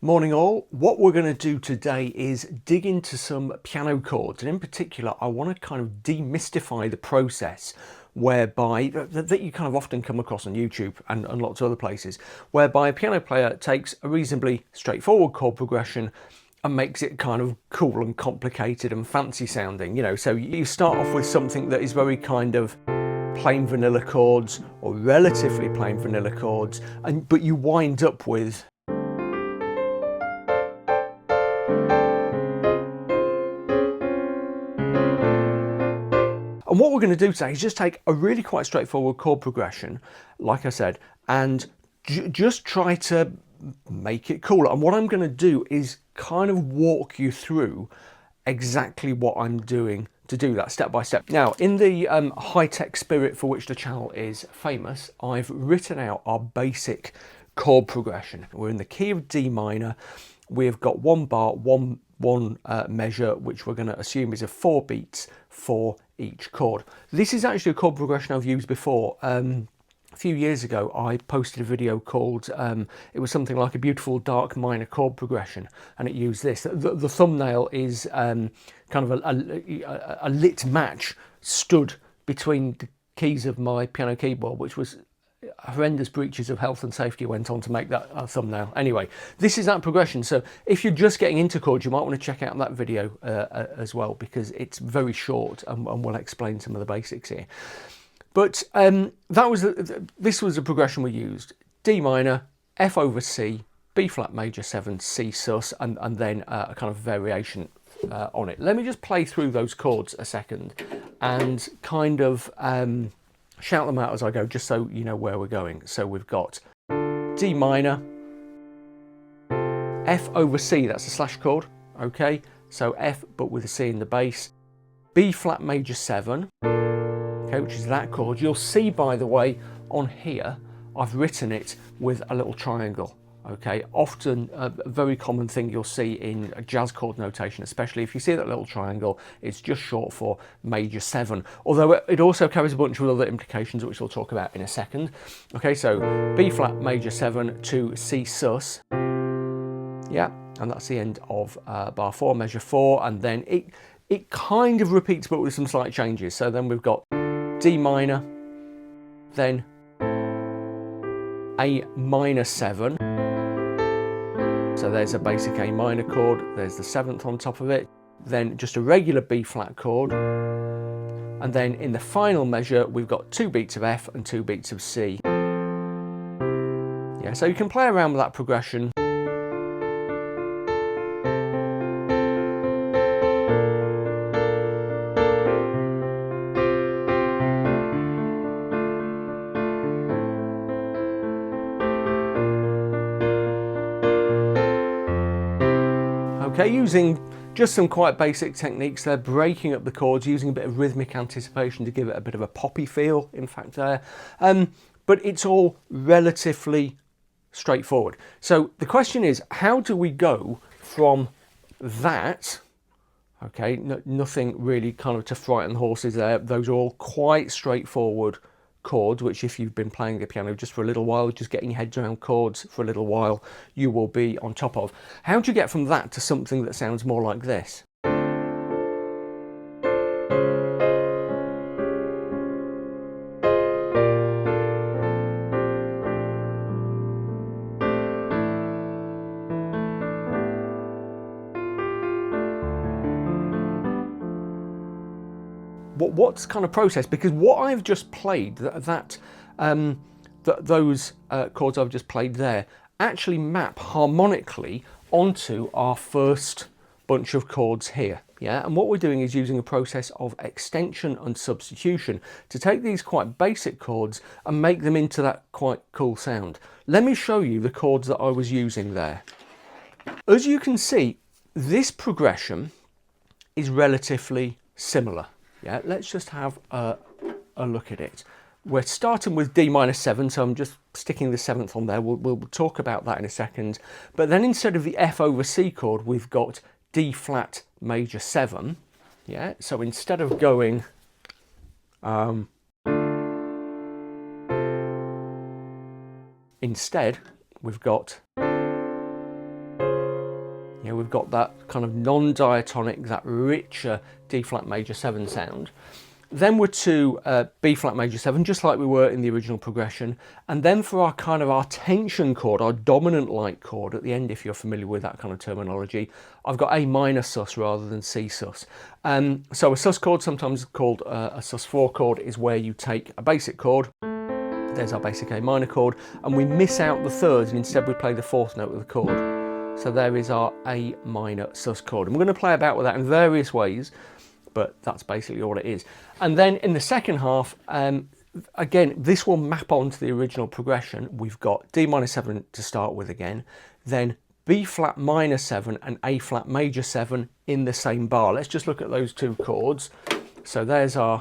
Morning all. What we're going to do today is dig into some piano chords, and in particular I want to kind of demystify the process whereby that you kind of often come across on YouTube and lots of other places, whereby a piano player takes a reasonably straightforward chord progression and makes it kind of cool and complicated and fancy sounding, you know. So you start off with something that is very kind of plain vanilla chords or relatively plain vanilla chords, but you wind up with And what we're going to do today is just take a really quite straightforward chord progression, like I said, and just try to make it cooler. And what I'm going to do is kind of walk you through exactly what I'm doing to do that step by step. Now, in the high-tech spirit for which the channel is famous, I've written out our basic chord progression. We're in the key of D minor. We've got one bar, one measure, which we're going to assume is a 4 beats for each chord. This is actually a chord progression I've used before. A few years ago I posted a video called it was something like a beautiful dark minor chord progression, and it used this. The thumbnail is kind of a lit match stood between the keys of my piano keyboard, which was horrendous breaches of health and safety went on to make that thumbnail. Anyway, this is that progression. So if you're just getting into chords, you might want to check out that video as well, because it's very short and we'll explain some of the basics here. But this was the progression we used: D minor, F over C, B flat major 7, C sus, and then a kind of variation on it. Let me just play through those chords a second and kind of shout them out as I go, just so you know where we're going. So we've got D minor, F over C, that's a slash chord, okay? So F but with a C in the bass. B flat major 7, okay, which is that chord. You'll see, by the way, on here, I've written it with a little triangle. Okay, often a very common thing you'll see in a jazz chord notation, especially if you see that little triangle, it's just short for major 7. Although it also carries a bunch of other implications, which we'll talk about in a second. Okay, so B flat major 7 to C sus. Yeah, and that's the end of bar 4, measure 4, and then it kind of repeats but with some slight changes. So then we've got D minor, then A minor 7. So there's a basic A minor chord, there's the 7th on top of it, then just a regular B flat chord, and then in the final measure we've got 2 beats of F and 2 beats of C. Yeah, so you can play around with that progression. Okay, using just some quite basic techniques there, breaking up the chords, using a bit of rhythmic anticipation to give it a bit of a poppy feel, in fact, there. But it's all relatively straightforward. So the question is, how do we go from that, okay, nothing really kind of to frighten horses there, those are all quite straightforward chords, which if you've been playing the piano just for a little while, just getting your head around chords for a little while, you will be on top of. How do you get from that to something that sounds more like this? What's kind of process? Because what I've just played, those chords I've just played there, actually map harmonically onto our first bunch of chords here. Yeah, and what we're doing is using a process of extension and substitution to take these quite basic chords and make them into that quite cool sound. Let me show you the chords that I was using there. As you can see, this progression is relatively similar. Yeah, let's just have a look at it. We're starting with D minor 7, so I'm just sticking the 7th on there. We'll talk about that in a second. But then instead of the F over C chord, we've got D flat major 7. Yeah, so instead of going instead we've got You know, we've got that kind of non-diatonic, that richer D flat major 7 sound. Then we're to B flat major 7, just like we were in the original progression. And then for our kind of our tension chord, our dominant light chord at the end, if you're familiar with that kind of terminology, I've got A minor sus rather than C sus. So a sus chord, sometimes called a sus4 chord, is where you take a basic chord. There's our basic A minor chord, and we miss out the thirds, and instead we play the fourth note of the chord. So there is our A minor sus chord. And we're going to play about with that in various ways, but that's basically all it is. And then in the second half, again, this will map onto the original progression. We've got D minor 7 to start with again, then B flat minor 7 and A flat major 7 in the same bar. Let's just look at those two chords. So there's our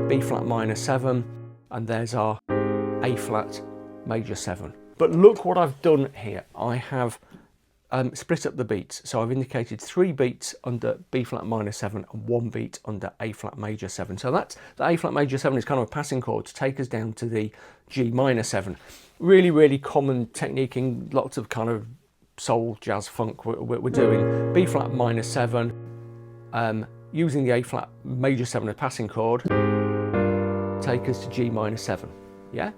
B flat minor 7 and there's our A flat major 7. But look what I've done here. I have split up the beats. So I've indicated 3 beats under B flat minor 7 and 1 beat under A flat major 7. So that's the A flat major 7 is kind of a passing chord to take us down to the G minor 7. Really, really common technique in lots of kind of soul, jazz, funk. We're doing B flat minor 7, using the A flat major 7 as passing chord, take us to G minor 7. Yeah?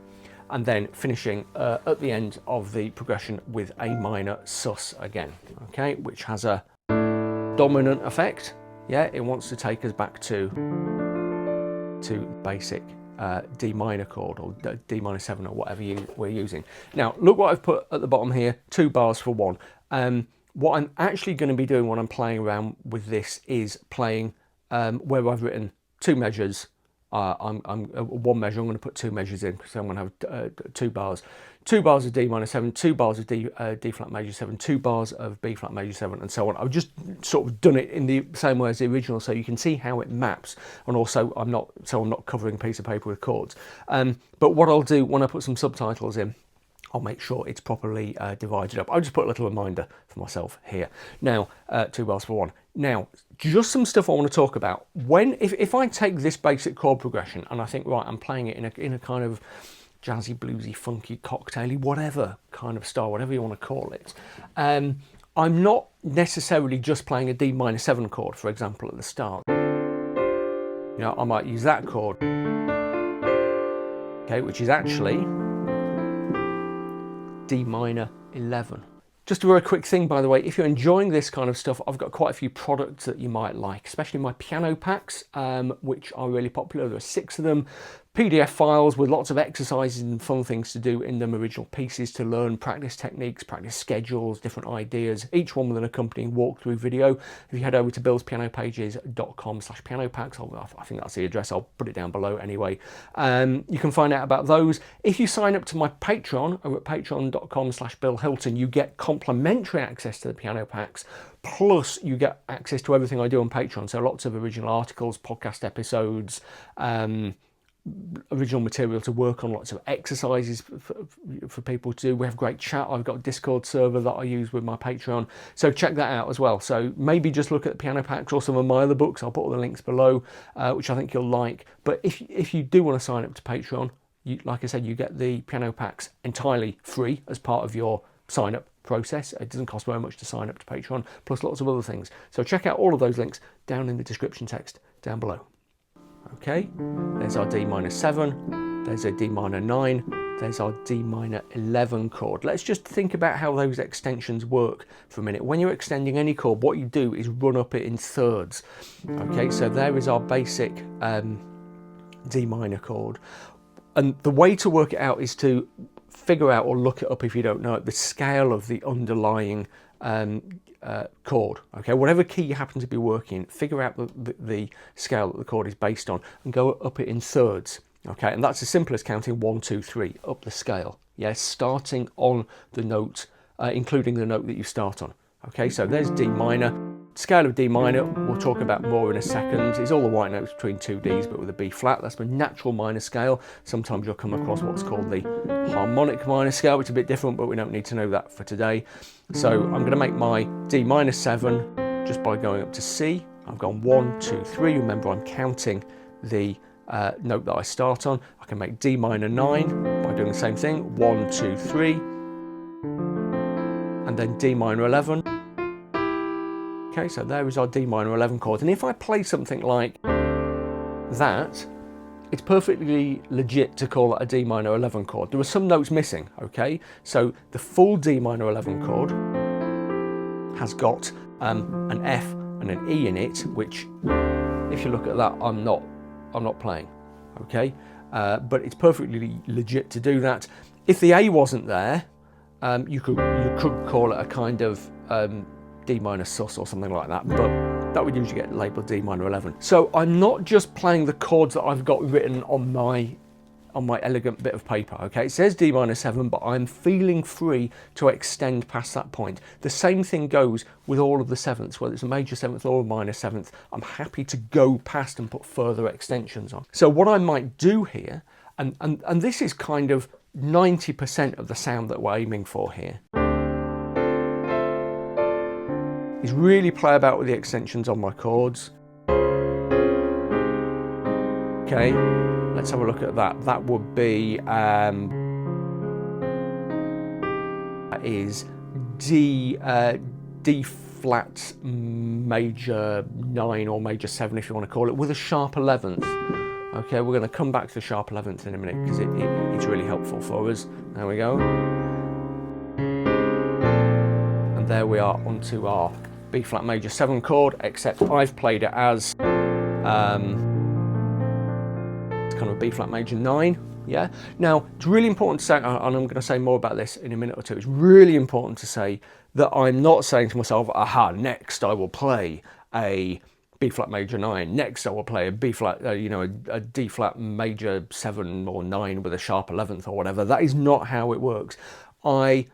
And then finishing at the end of the progression with A minor sus again, okay, which has a dominant effect. Yeah, it wants to take us back to basic D minor chord, or D minor 7, or whatever we're using. Now, look what I've put at the bottom here, 2 bars for 1. What I'm actually going to be doing when I'm playing around with this is playing where I've written 2 measures. I'm 1 measure, I'm going to put 2 measures in, so I'm going to have 2 bars. 2 bars of D minor 7, 2 bars of D flat major 7, 2 bars of B flat major 7, and so on. I've just sort of done it in the same way as the original, so you can see how it maps. And also, I'm not covering a piece of paper with chords. But what I'll do when I put some subtitles in, I'll make sure it's properly divided up. I'll just put a little reminder for myself here. Now, 2 bars for 1. Now, just some stuff I want to talk about. If I take this basic chord progression and I think, right, I'm playing it in a kind of jazzy, bluesy, funky, cocktaily, whatever kind of style, whatever you want to call it, I'm not necessarily just playing a D minor 7 chord, for example, at the start. You know, I might use that chord, okay, which is actually D minor 11. Just a very quick thing, by the way, if you're enjoying this kind of stuff, I've got quite a few products that you might like, especially my piano packs, which are really popular. There are 6 of them. PDF files with lots of exercises and fun things to do in them, original pieces to learn, practice techniques, practice schedules, different ideas, each one with an accompanying walkthrough video. If you head over to billspianopages.com/piano packs, I think that's the address, I'll put it down below anyway. You can find out about those. If you sign up to my Patreon over at patreon.com/BillHilton, you get complimentary access to the piano packs, plus you get access to everything I do on Patreon. So lots of original articles, podcast episodes, original material to work on, lots of exercises for people to do. We have great chat. I've got a Discord server that I use with my Patreon, so check that out as well. So maybe just look at the piano packs or some of my other books. I'll put all the links below, which I think you'll like. But if you do want to sign up to Patreon, like I said, you get the piano packs entirely free as part of your sign up process. It doesn't cost very much to sign up to Patreon, plus lots of other things. So check out all of those links down in the description text down below. Okay, there's our D minor 7, there's a D minor 9, there's our D minor 11 chord. Let's just think about how those extensions work for a minute. When you're extending any chord, what you do is run up it in thirds. Okay, so there is our basic D minor chord. And the way to work it out is to figure out, or look it up if you don't know it, the scale of the underlying chord. Okay, whatever key you happen to be working, figure out the scale that the chord is based on and go up it in thirds. Okay, and that's as simple as counting 1, 2, 3 up the scale. Yes, starting on the note, including the note that you start on. Okay, so there's D minor. Scale of D minor, we'll talk about more in a second, is all the white notes between 2 Ds but with a B flat. That's the natural minor scale. Sometimes you'll come across what's called the harmonic minor scale, which is a bit different, but we don't need to know that for today. So I'm going to make my D minor 7 just by going up to C. I've gone 1, 2, 3. Remember, I'm counting the note that I start on. I can make D minor 9 by doing the same thing, 1, 2, 3. And then D minor 11. Okay, so there is our D minor 11 chord. And if I play something like that, it's perfectly legit to call it a D minor 11 chord. There are some notes missing, okay? So the full D minor 11 chord has got an F and an E in it, which, if you look at that, I'm not playing, okay? But it's perfectly legit to do that. If the A wasn't there, you could call it a kind of D minor sus or something like that, but that would usually get labelled D minor 11. So I'm not just playing the chords that I've got written on my elegant bit of paper, okay? It says D minor 7, but I'm feeling free to extend past that point. The same thing goes with all of the sevenths, whether it's a major seventh or a minor seventh. I'm happy to go past and put further extensions on. So what I might do here, and this is kind of 90% of the sound that we're aiming for here, is really play about with the extensions on my chords. Okay, let's have a look at that. That would be, that is D flat major 9 or major 7 if you want to call it, with a sharp 11th. Okay, we're going to come back to the sharp 11th in a minute because it's really helpful for us. There we go. And there we are onto our B flat major 7 chord, except I've played it as it's kind of a B flat major 9. Yeah. Now it's really important to say, and I'm going to say more about this in a minute or two. It's really important to say that I'm not saying to myself, "Aha! Next I will play a B flat major 9. Next I will play a B flat, a D flat major 7 or 9 with a sharp 11th or whatever." That is not how it works. I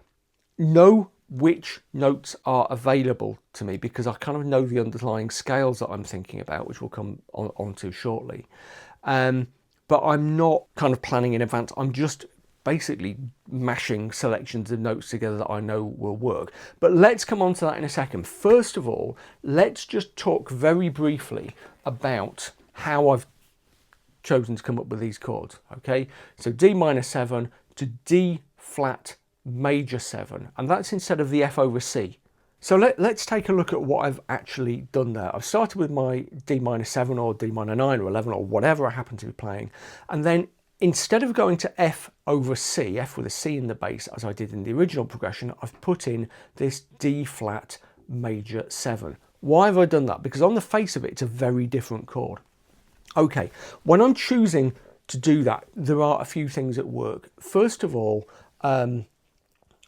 know which notes are available to me because I kind of know the underlying scales that I'm thinking about, which we'll come onto shortly. But I'm not kind of planning in advance. I'm just basically mashing selections of notes together that I know will work. But let's come on to that in a second. First of all, let's just talk very briefly about how I've chosen to come up with these chords. Okay, so D minor 7 to D flat major 7, and that's instead of the F over C. So let's take a look at what I've actually done there. I've started with my D minor 7 or D minor 9 or 11 or whatever I happen to be playing, and then instead of going to F over C, F with a C in the bass as I did in the original progression, I've put in this D flat major 7. Why have I done that? Because on the face of it, it's a very different chord. Okay, when I'm choosing to do that, there are a few things at work. First of all,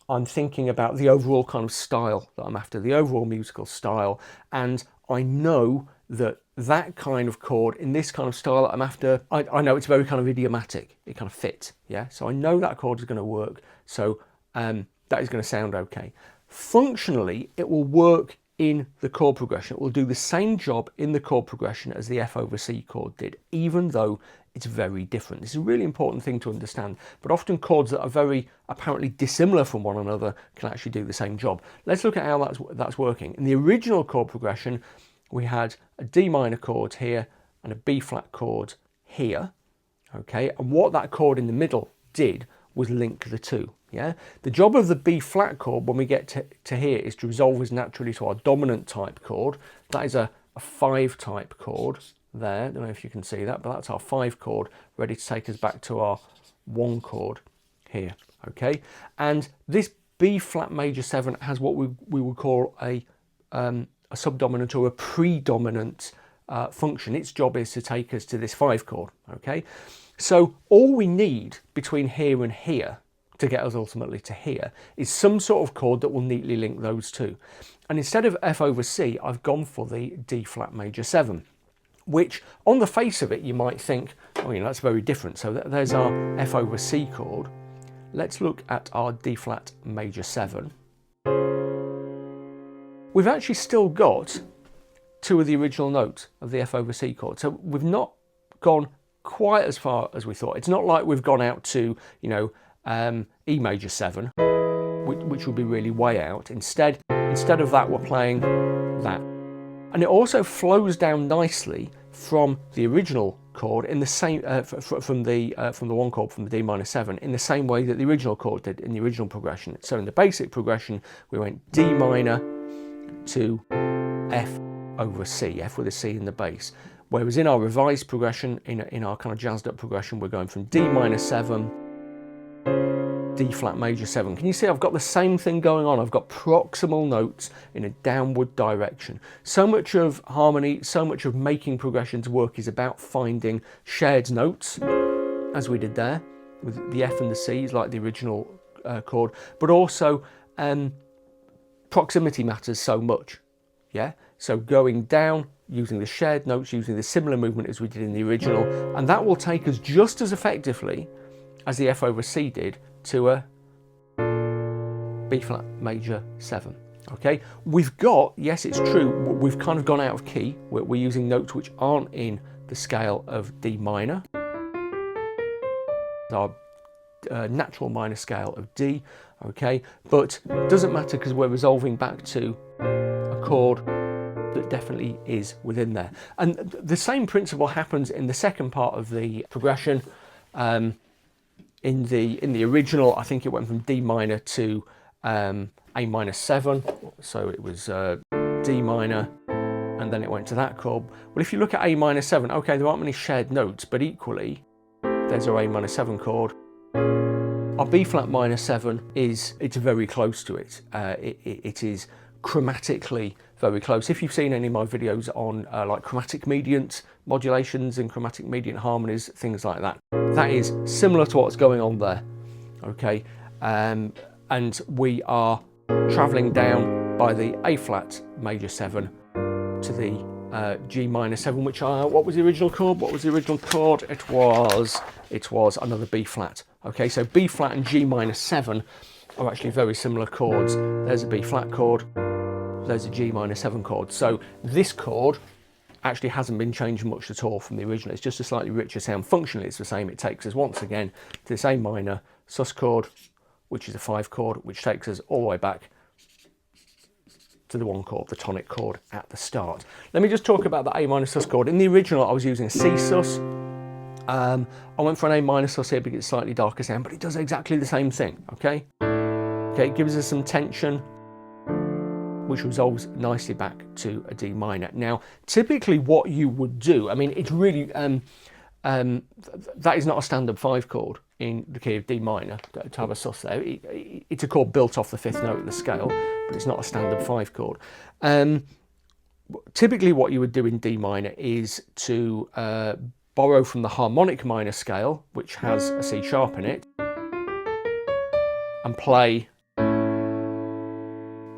I'm thinking about the overall kind of style that I'm after, the overall musical style, and I know that that kind of chord in this kind of style that I'm after, I know it's very kind of idiomatic, it kind of fits, yeah? So I know that chord is going to work, so that is going to sound okay. Functionally, it will work in the chord progression. It will do the same job in the chord progression as the F over C chord did, even though it's very different. This is a really important thing to understand, but often chords that are very apparently dissimilar from one another can actually do the same job. Let's look at how that's working. In the original chord progression, we had a D minor chord here and a B flat chord here, okay? And what that chord in the middle did was link the two, yeah? The job of the B flat chord when we get to here is to resolve as naturally to our dominant type chord. That is a 5 type chord there. I don't know if you can see that, but that's our 5 chord ready to take us back to our 1 chord here, okay? And this B flat major 7 has what we would call a subdominant or a predominant function. Its job is to take us to this 5 chord, okay? So all we need between here and here to get us ultimately to here is some sort of chord that will neatly link those two. And instead of F over C, I've gone for the D flat major 7, which on the face of it, you might think, oh, that's very different. So there's our F over C chord. Let's look at our D flat major 7. We've actually still got 2 of the original notes of the F over C chord. So we've not gone quite as far as we thought. It's not like we've gone out to, E major 7, which would be really way out. Instead of that, we're playing that. And it also flows down nicely from the original chord in the same from the 1 chord from the D minor 7 in the same way that the original chord did in the original progression. So in the basic progression, we went D minor to F over C, F with a C in the bass. Whereas in our revised progression, in our kind of jazzed up progression, we're going from D minor 7, D flat major 7. Can you see I've got the same thing going on? I've got proximal notes in a downward direction. So much of harmony, so much of making progressions work is about finding shared notes, as we did there, with the F and the C's like the original chord, but also proximity matters so much, yeah? So going down, using the shared notes, using the similar movement as we did in the original, and that will take us just as effectively as the F over C did to a B flat major 7. Okay, we've got, yes, it's true, we've kind of gone out of key. We're using notes which aren't in the scale of D minor, our natural minor scale of D, okay, but it doesn't matter because we're resolving back to a chord that definitely is within there. And the same principle happens in the second part of the progression. In the original, I think it went from D minor to A minor 7, so it was D minor, and then it went to that chord. Well, if you look at A minor 7, okay, there aren't many shared notes, but equally, there's our A minor 7 chord. Our B flat minor 7 it's very close to it. It is chromatically very close. If you've seen any of my videos on like chromatic mediant modulations and chromatic mediant harmonies, things like that, that is similar to what's going on there, okay? And we are traveling down by the A flat major 7 to the G minor 7, which what was the original chord? What was the original chord? It was another B flat. Okay, so B flat and G minor 7 are actually very similar chords. There's a B flat chord, there's a G minor 7 chord. So this chord actually hasn't been changed much at all from the original. It's just a slightly richer sound. Functionally, it's the same. It takes us once again to this A minor sus chord, which is a 5 chord, which takes us all the way back to the 1 chord, the tonic chord at the start. Let me just talk about the A minor sus chord. In the original, I was using a C sus. I went for an A minor sus here because it's slightly darker sound, but it does exactly the same thing, okay? Okay, it gives us some tension, which resolves nicely back to a D minor. Now, typically what you would do, I mean, it's really, that is not a standard 5 chord in the key of D minor, to have a sus there. It's a chord built off the 5th note of the scale, but it's not a standard 5 chord. Typically what you would do in D minor is to borrow from the harmonic minor scale, which has a C sharp in it, and play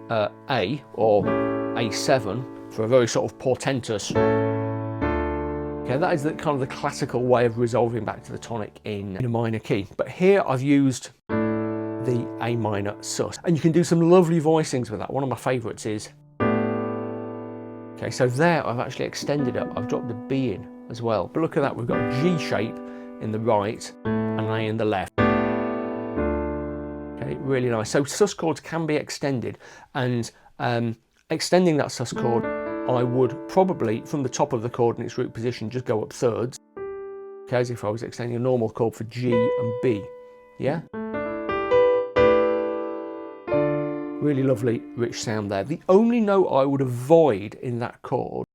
A or A7 for a very sort of portentous. Okay, that is the kind of the classical way of resolving back to the tonic in a minor key. But here I've used the A minor sus, and you can do some lovely voicings with that. One of my favourites is, okay, so there I've actually extended it. I've dropped the B in as well. But look at that, we've got a G shape in the right and an A in the left. Really nice. So sus chords can be extended, and extending that sus chord, I would probably, from the top of the chord in its root position, just go up thirds, okay, as if I was extending a normal chord for G and B, yeah? Really lovely, rich sound there. The only note I would avoid in that chord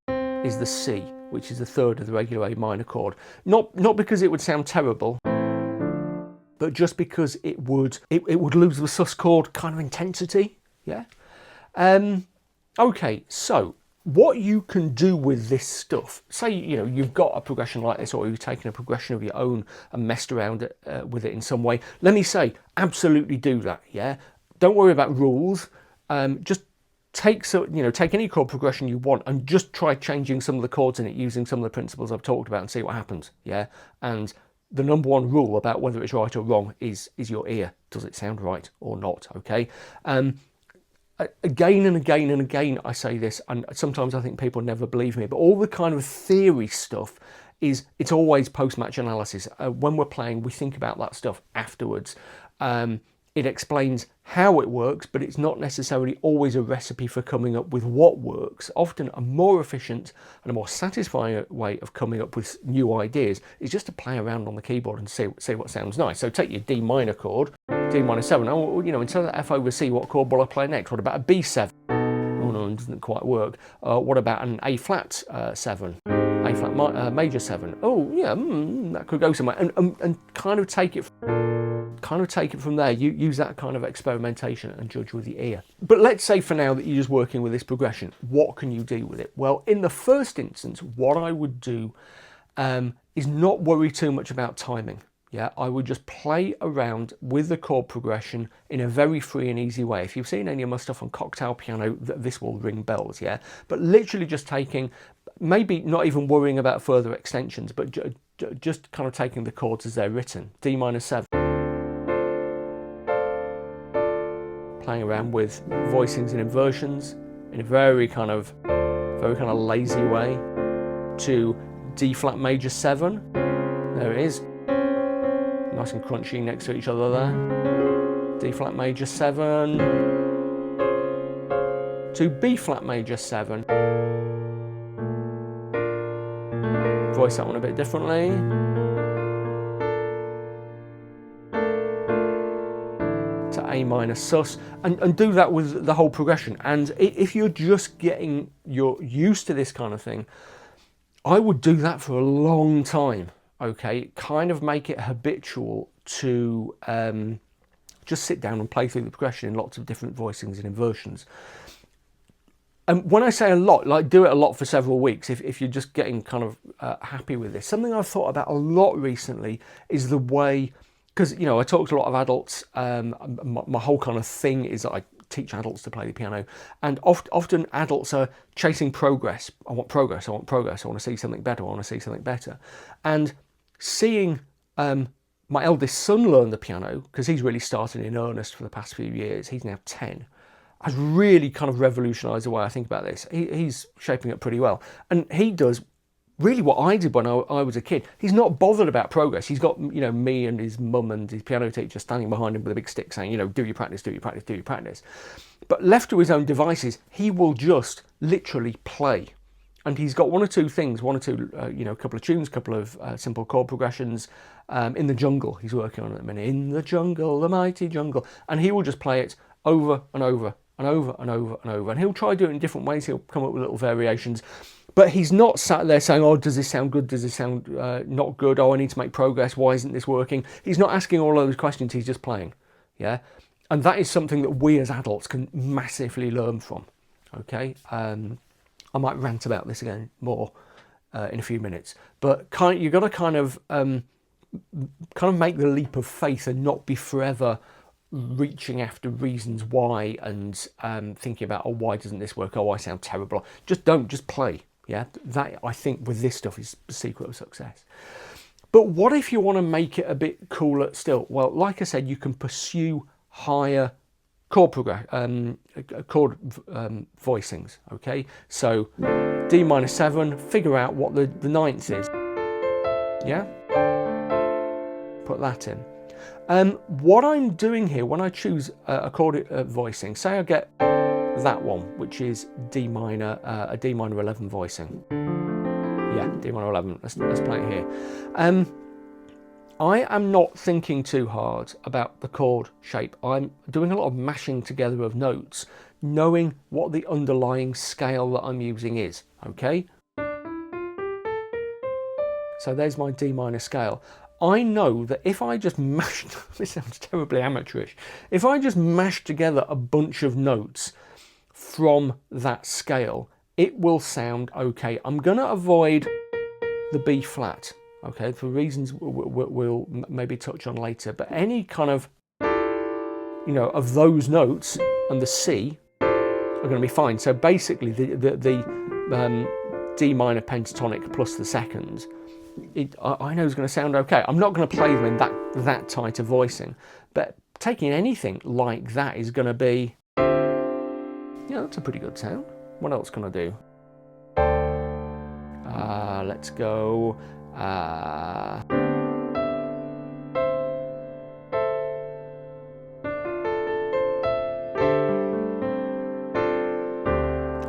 is the C, which is the third of the regular A minor chord. Not because it would sound terrible, but just because it would lose the sus chord kind of intensity, yeah? Okay, so what you can do with this stuff, say, you know, you've got a progression like this, or you've taken a progression of your own and messed around with it in some way, let me say, absolutely do that, yeah? Don't worry about rules, just take any chord progression you want and just try changing some of the chords in it using some of the principles I've talked about and see what happens, yeah? And the number one rule about whether it's right or wrong is your ear. Does it sound right or not, okay? Again and again and again I say this, and sometimes I think people never believe me, but all the kind of theory stuff it's always post-match analysis. When we're playing, we think about that stuff afterwards. It explains how it works, but it's not necessarily always a recipe for coming up with what works. Often a more efficient and a more satisfying way of coming up with new ideas is just to play around on the keyboard and see what sounds nice. So take your D minor chord, D minor 7. Oh, you know, instead of F over C, what chord will I play next? What about a B7? Oh no, 7 doesn't quite work. What about an A flat 7? A flat major 7. Oh yeah, that could go somewhere, and kind of take it from there. You use that kind of experimentation and judge with the ear. But let's say for now that you're just working with this progression. What can you do with it? Well, in the first instance, what I would do is not worry too much about timing. Yeah, I would just play around with the chord progression in a very free and easy way. If you've seen any of my stuff on cocktail piano, this will ring bells, yeah? But literally just taking, maybe not even worrying about further extensions, but just kind of taking the chords as they're written. D minor 7. Playing around with voicings and inversions in a very kind of lazy way. To D flat major 7. There it is. Nice and crunchy next to each other there. D flat major 7 to B flat major 7. Voice that one a bit differently. To A minor sus, and do that with the whole progression. And if you're just getting used to this kind of thing, I would do that for a long time. Okay, kind of make it habitual to just sit down and play through the progression in lots of different voicings and inversions. And when I say a lot, like do it a lot for several weeks if you're just getting kind of happy with this. Something I've thought about a lot recently is the way, because you know I talk to a lot of adults. My whole kind of thing is that I teach adults to play the piano, and often adults are chasing progress. I want progress, I want progress, I want to see something better, I want to see something better. And seeing my eldest son learn the piano, because he's really started in earnest for the past few years, he's now 10, has really kind of revolutionised the way I think about this. He's shaping up pretty well. And he does really what I did when I was a kid. He's not bothered about progress. He's got, you know, me and his mum and his piano teacher standing behind him with a big stick saying, you know, do your practice, do your practice, do your practice. But left to his own devices, he will just literally play. And he's got one or two things, you know, a couple of tunes, a couple of simple chord progressions. In the jungle, he's working on it at the minute. In the jungle, the mighty jungle. And he will just play it over and over and over and over and over. And he'll try doing it in different ways. He'll come up with little variations. But he's not sat there saying, oh, does this sound good? Does this sound not good? Oh, I need to make progress. Why isn't this working? He's not asking all those questions. He's just playing. Yeah. And that is something that we as adults can massively learn from. Okay. I might rant about this again more in a few minutes, but you've got to kind of make the leap of faith and not be forever reaching after reasons why and thinking about, oh, why doesn't this work? Oh, I sound terrible. Just play. Yeah, that I think with this stuff is the secret of success. But what if you want to make it a bit cooler still? Well, like I said, you can pursue higher chord voicings. Okay, so D minor 7. Figure out what the ninth is. Yeah, put that in. What I'm doing here when I choose a chord voicing, say I get that one, which is D minor, a D minor 11 voicing. Yeah, D minor 11. Let's play it here. I am not thinking too hard about the chord shape. I'm doing a lot of mashing together of notes, knowing what the underlying scale that I'm using is. Okay. So there's my D minor scale. I know that if I just mash, this sounds terribly amateurish, if I just mash together a bunch of notes from that scale, it will sound okay. I'm going to avoid the B flat, okay, for reasons we'll maybe touch on later, but any kind of, you know, of those notes and the C are going to be fine. So basically the D minor pentatonic plus the second, I know it's going to sound okay. I'm not going to play them in that tight a voicing, but taking anything like that is going to be, yeah, that's a pretty good sound. What else can I do? Let's go.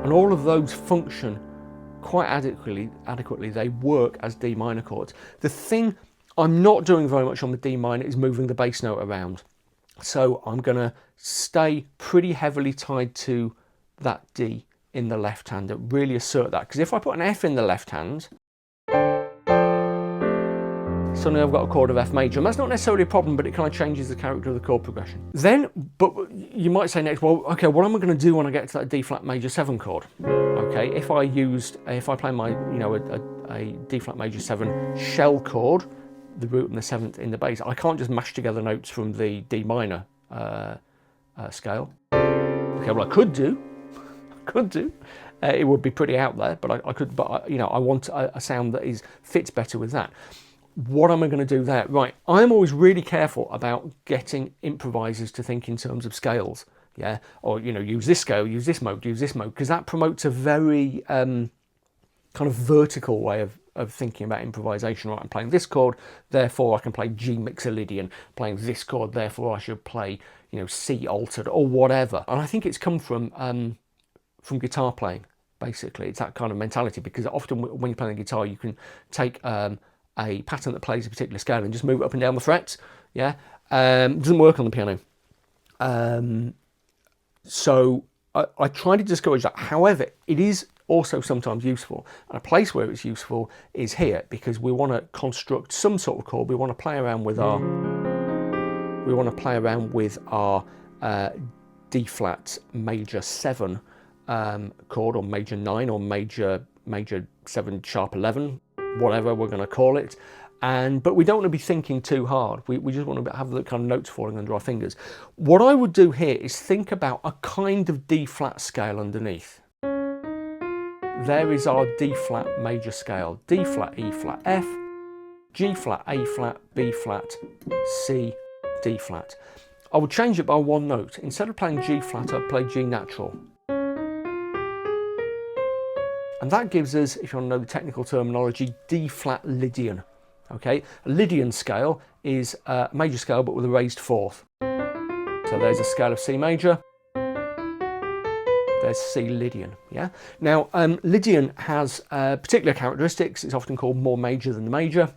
And all of those function quite adequately. They work as D minor chords. The thing I'm not doing very much on the D minor is moving the bass note around. So I'm going to stay pretty heavily tied to that D in the left hand that really assert that. Because if I put an F in the left hand, suddenly I've got a chord of F major, and that's not necessarily a problem, but it kind of changes the character of the chord progression. Then, but you might say next, well, okay, what am I going to do when I get to that D flat major 7 chord? Okay, if I play my, you know, a D flat major 7 shell chord, the root and the 7th in the bass, I can't just mash together notes from the D minor scale. Okay, well, I could do. It would be pretty out there, but I could. But you know, I want a sound that fits better with that. What am I going to do there? Right, I'm always really careful about getting improvisers to think in terms of scales. Yeah, or you know, use this scale, use this mode, because that promotes a very kind of vertical way of thinking about improvisation. Right, I'm playing this chord, therefore I can play G Mixolydian. Playing this chord, therefore I should play, you know, C altered or whatever. And I think it's come from guitar playing. Basically, it's that kind of mentality, because often when you're playing the guitar, you can take a pattern that plays a particular scale and just move it up and down the frets. Yeah, it doesn't work on the piano. So I try to discourage that. However, it is also sometimes useful, and a place where it's useful is here, because we want to construct some sort of chord. We want to play around with our D flat major 7 chord, or major 9, or major 7 sharp 11, whatever we're going to call it. But we don't want to be thinking too hard. We just want to have the kind of notes falling under our fingers. What I would do here is think about a kind of D flat scale underneath. There is our D flat major scale: D flat, E flat, F, G flat, A flat, B flat, C, D flat. I would change it by one note. Instead of playing G flat, I'd play G natural. And that gives us, if you want to know the technical terminology, D flat Lydian. Okay, a Lydian scale is a major scale but with a raised 4th. So there's a scale of C major. There's C Lydian. Yeah. Now Lydian has particular characteristics. It's often called more major than the major.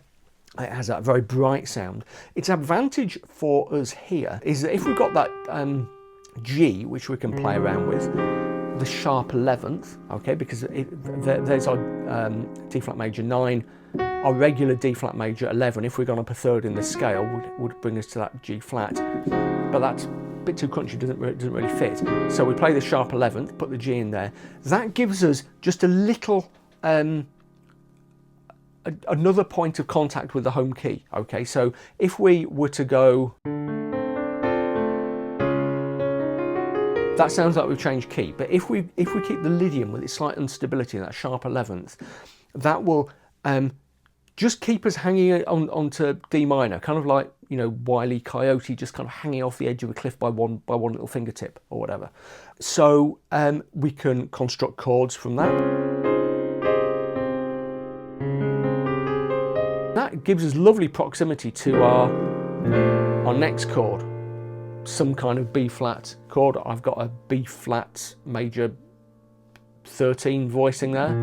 It has that very bright sound. Its advantage for us here is that if we've got that G, which we can play around with, the sharp 11th, okay, because there's our D flat major 9, our regular D flat major 11, if we're going up a third in the scale, would bring us to that G flat, but that's a bit too crunchy, doesn't really fit. So we play the sharp 11th, put the G in there. That gives us just a little another point of contact with the home key. Okay, so if we were to go, that sounds like we've changed key, but if we keep the Lydian with its slight instability in that sharp 11th, that will just keep us hanging onto D minor, kind of like, you know, Wile E. Coyote, just kind of hanging off the edge of a cliff by one little fingertip or whatever. So we can construct chords from that. That gives us lovely proximity to our next chord. Some kind of B flat chord. I've got a B flat major 13 voicing there.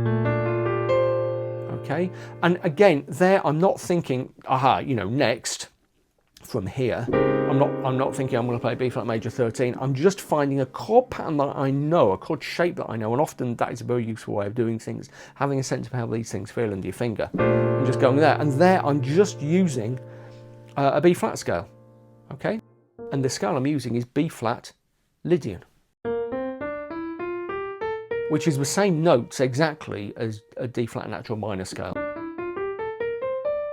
Okay, and again, there I'm not thinking, aha, you know, next from here. I'm not thinking I'm going to play B flat major 13. I'm just finding a chord pattern that I know, a chord shape that I know, and often that is a very useful way of doing things, having a sense of how these things feel under your finger, and just going there. And there I'm just using a B flat scale. Okay. And the scale I'm using is B flat Lydian, which is the same notes exactly as a D flat natural minor scale.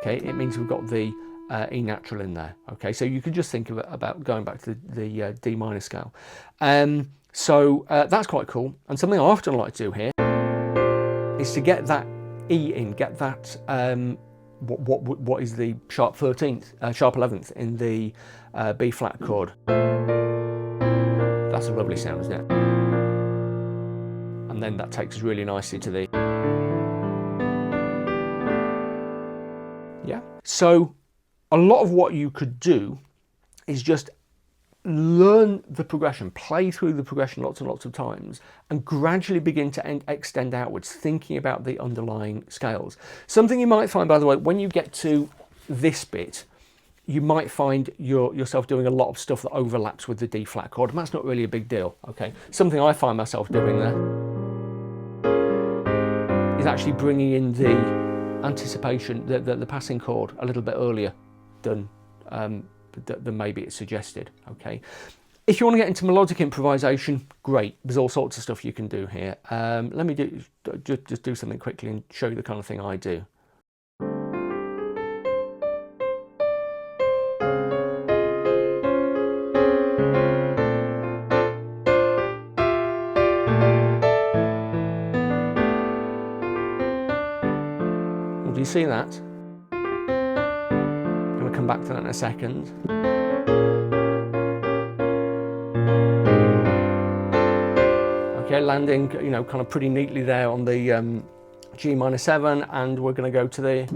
Okay, it means we've got the E natural in there. Okay, so you could just think of it about going back to the D minor scale. So that's quite cool. And something I often like to do here is to get that E in, get that what is the sharp 13th, sharp 11th in the B flat chord. That's a lovely sound, isn't it? And then that takes us really nicely to the, yeah. So a lot of what you could do is just learn the progression, play through the progression lots and lots of times, and gradually begin to extend outwards, thinking about the underlying scales. Something you might find, by the way, when you get to this bit, you might find yourself doing a lot of stuff that overlaps with the D flat chord, and that's not really a big deal. Okay, something I find myself doing there is actually bringing in the anticipation, the passing chord a little bit earlier than maybe it's suggested. Okay. If you want to get into melodic improvisation, great. There's all sorts of stuff you can do here. Let me just do something quickly and show you the kind of thing I do. Well, do you see that? I'm going to come back to that in a second. Okay, landing, you know, kind of pretty neatly there on the G minor 7, and we're going to go to the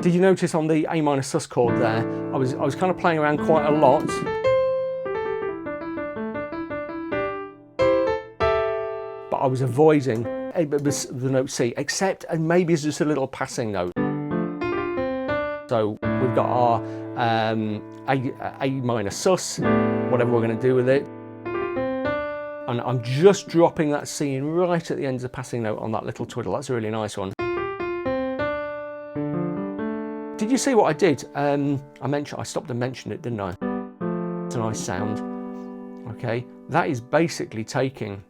Did you notice on the A minor sus chord there, I was kind of playing around quite a lot. But I was avoiding the note C, except and maybe it's just a little passing note. So we've got our A minor sus, whatever we're going to do with it. And I'm just dropping that C in right at the end of the passing note on that little twiddle. That's a really nice one. Did you see what I did? I stopped and mentioned it, didn't I? It's a nice sound. Okay, that is basically taking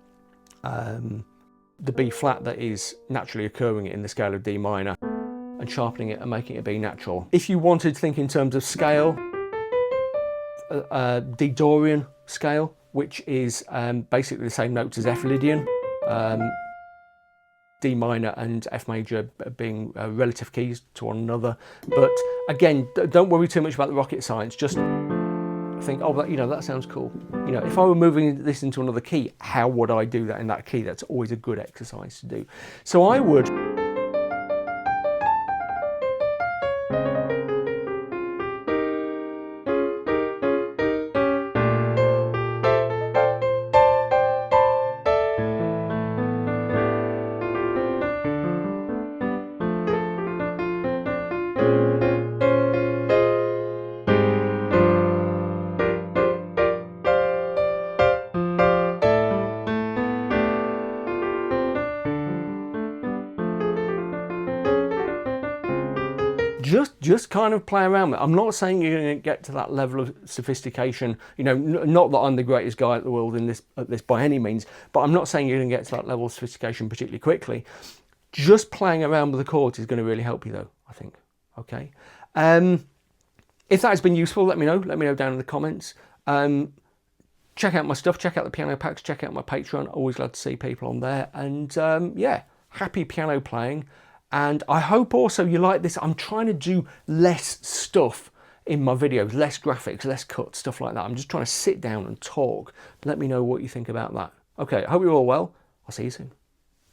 the B flat that is naturally occurring in the scale of D minor and sharpening it and making it B natural. If you wanted to think in terms of scale, D Dorian scale, which is basically the same notes as F Lydian, D minor and F major being relative keys to one another. But again, don't worry too much about the rocket science. Just think, oh, that sounds cool. You know, if I were moving this into another key, how would I do that in that key? That's always a good exercise to do. So I would just kind of play around with it. I'm not saying you're going to get to that level of sophistication, you know, not that I'm the greatest guy at the world at this by any means, but I'm not saying you're going to get to that level of sophistication particularly quickly. Just playing around with the chords is going to really help you though, I think. Okay. If that has been useful, let me know down in the comments. Check out my stuff, check out the piano packs, check out my Patreon. Always glad to see people on there. And yeah, happy piano playing. And I hope also you like this. I'm trying to do less stuff in my videos, less graphics, less cuts, stuff like that. I'm just trying to sit down and talk. Let me know what you think about that. Okay, I hope you're all well. I'll see you soon.